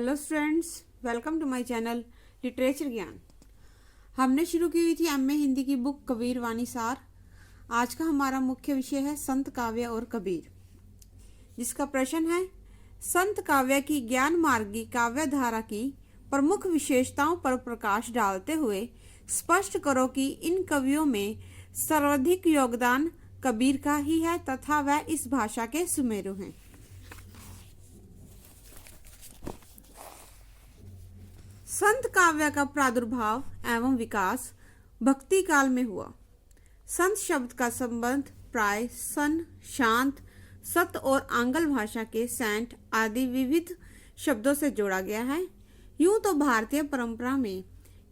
Hello students, welcome to my channel literature Gyan. हमने शुरू की हुई थी एमए हिंदी की बुक कबीर वाणी सार। आज का हमारा मुख्य विषय है संत काव्य और कबीर, जिसका प्रश्न है संत काव्य की ज्ञान मार्गी काव्य धारा की प्रमुख विशेषताओं पर प्रकाश डालते हुए स्पष्ट करो कि इन कवियों में सर्वाधिक योगदान कबीर का ही है तथा वह इस भाषा के सुमेरु हैं। संत काव्य का प्रादुर्भाव एवं विकास भक्ति काल में हुआ। संत शब्द का संबंध प्राय सन, शांत, सत और आंग्ल भाषा के सेंट आदि विविध शब्दों से जोड़ा गया है। यूं तो भारतीय परंपरा में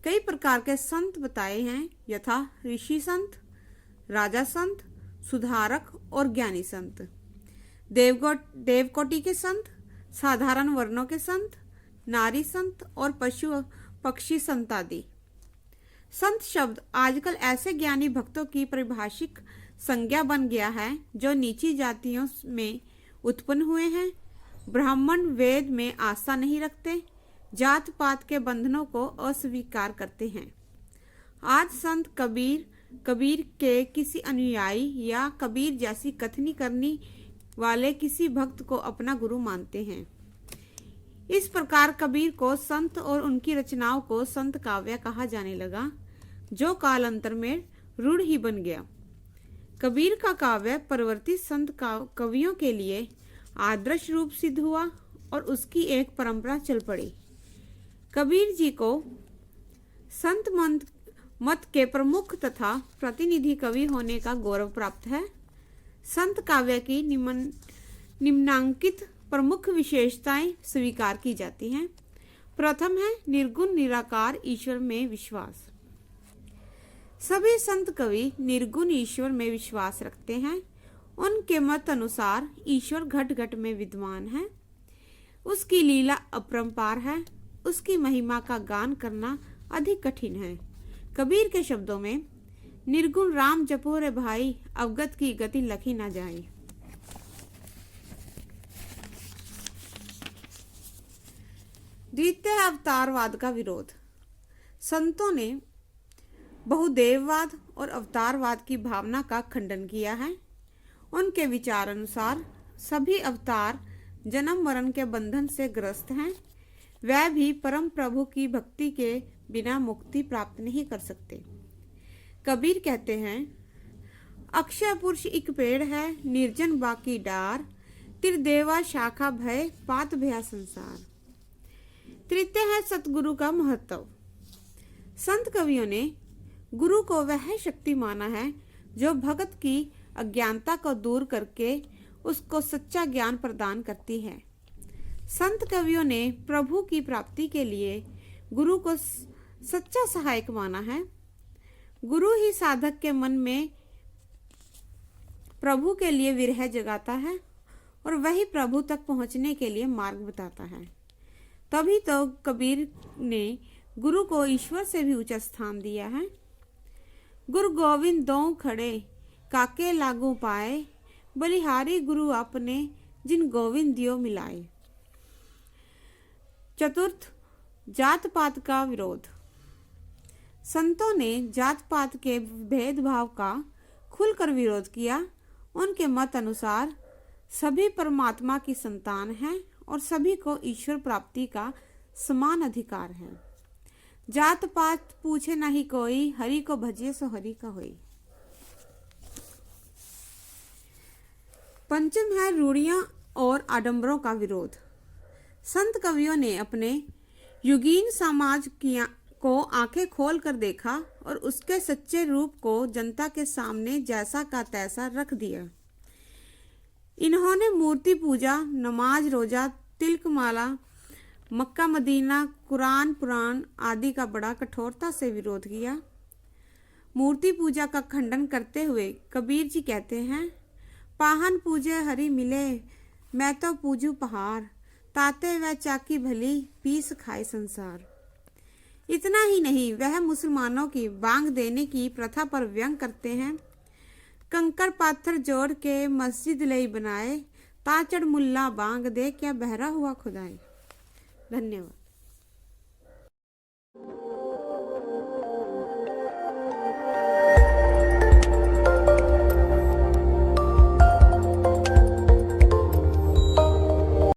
कई प्रकार के संत बताए हैं, यथा ऋषि संत, राजा संत, सुधारक और ज्ञानी संत, देवकोटि के संत, साधारण वर्णों के संत, नारी संत और पशु पक्षी संत आदि। संत शब्द आजकल ऐसे ज्ञानी भक्तों की परिभाषिक संज्ञा बन गया है जो नीची जातियों में उत्पन्न हुए हैं, ब्राह्मण वेद में आस्था नहीं रखते, जात पात के बंधनों को अस्वीकार करते हैं। आज संत कबीर के किसी अनुयायी या कबीर जैसी कथनी करने वाले किसी भक्त को अपना गुरु मानते हैं। इस प्रकार कबीर को संत और उनकी रचनाओं को संत काव्य कहा जाने लगा, जो कालांतर में रूढ़ ही बन गया। कबीर का काव्य परवर्ती संत कवियों के लिए आदर्श रूप सिद्ध हुआ और उसकी एक परंपरा चल पड़ी। कबीर जी को संत मत के प्रमुख तथा प्रतिनिधि कवि होने का गौरव प्राप्त है। संत काव्य की निम्नांकित प्रमुख विशेषताएं स्वीकार की जाती हैं। प्रथम है निर्गुण निराकार ईश्वर में विश्वास। सभी संत कवि निर्गुण ईश्वर में विश्वास रखते हैं। उनके मत अनुसार ईश्वर घट घट में विद्यमान है, उसकी लीला अपरंपार है, उसकी महिमा का गान करना अधिक कठिन है। कबीर के शब्दों में, निर्गुण राम जपो रे भाई, अवगत की गति लखी ना जाए। द्वितीय अवतारवाद का विरोध। संतों ने बहुदेववाद और अवतारवाद की भावना का खंडन किया है। उनके विचार अनुसार सभी अवतार जन्म मरण के बंधन से ग्रस्त हैं, वह भी परम प्रभु की भक्ति के बिना मुक्ति प्राप्त नहीं कर सकते। कबीर कहते हैं, अक्षय पुरुष एक पेड़ है, निर्जन बाकी डार, त्रिदेवा शाखा भय, पात भया संसार। तृतीय है सतगुरु का महत्व। संत कवियों ने गुरु को वह शक्ति माना है जो भगत की अज्ञानता को दूर करके उसको सच्चा ज्ञान प्रदान करती है। संत कवियों ने प्रभु की प्राप्ति के लिए गुरु को सच्चा सहायक माना है। गुरु ही साधक के मन में प्रभु के लिए विरह जगाता है और वही प्रभु तक पहुंचने के लिए मार्ग बताता है। तभी तो कबीर ने गुरु को ईश्वर से भी ऊंचा स्थान दिया है। गुरु गोविंद दो खड़े, काके लागू पाए, बलिहारी गुरु आपने, जिन गोविंद दियो मिलाए। चतुर्थ, जात पात का विरोध। संतों ने जात पात के भेदभाव का खुलकर विरोध किया। उनके मत अनुसार सभी परमात्मा की संतान हैं और सभी को ईश्वर प्राप्ति का समान अधिकार है। जात पात पूछे नहीं कोई, हरि को भजिए सो हरि का होई। पंचम है रूढ़ियां और आडंबरों का विरोध। संत कवियों ने अपने युगीन समाज को आंखें खोल कर देखा और उसके सच्चे रूप को जनता के सामने जैसा का तैसा रख दिया। इन्होंने मूर्ति पूजा, नमाज, रोजा, तिलक माला, मक्का मदीना, कुरान पुराण आदि का बड़ा कठोरता से विरोध किया। मूर्ति पूजा का खंडन करते हुए कबीर जी कहते हैं, पाहन पूजे हरि मिले, मैं तो पूजू पहाड़, ताते व चाकी भली, पीस खाए संसार। इतना ही नहीं, वह मुसलमानों की बांग देने की प्रथा पर व्यंग करते हैं। कंकड़ पाथर जोड़ के मस्जिद ले बनाए, ताचड़ मुल्ला बांग दे, क्या बहरा हुआ खुदाए। धन्यवाद।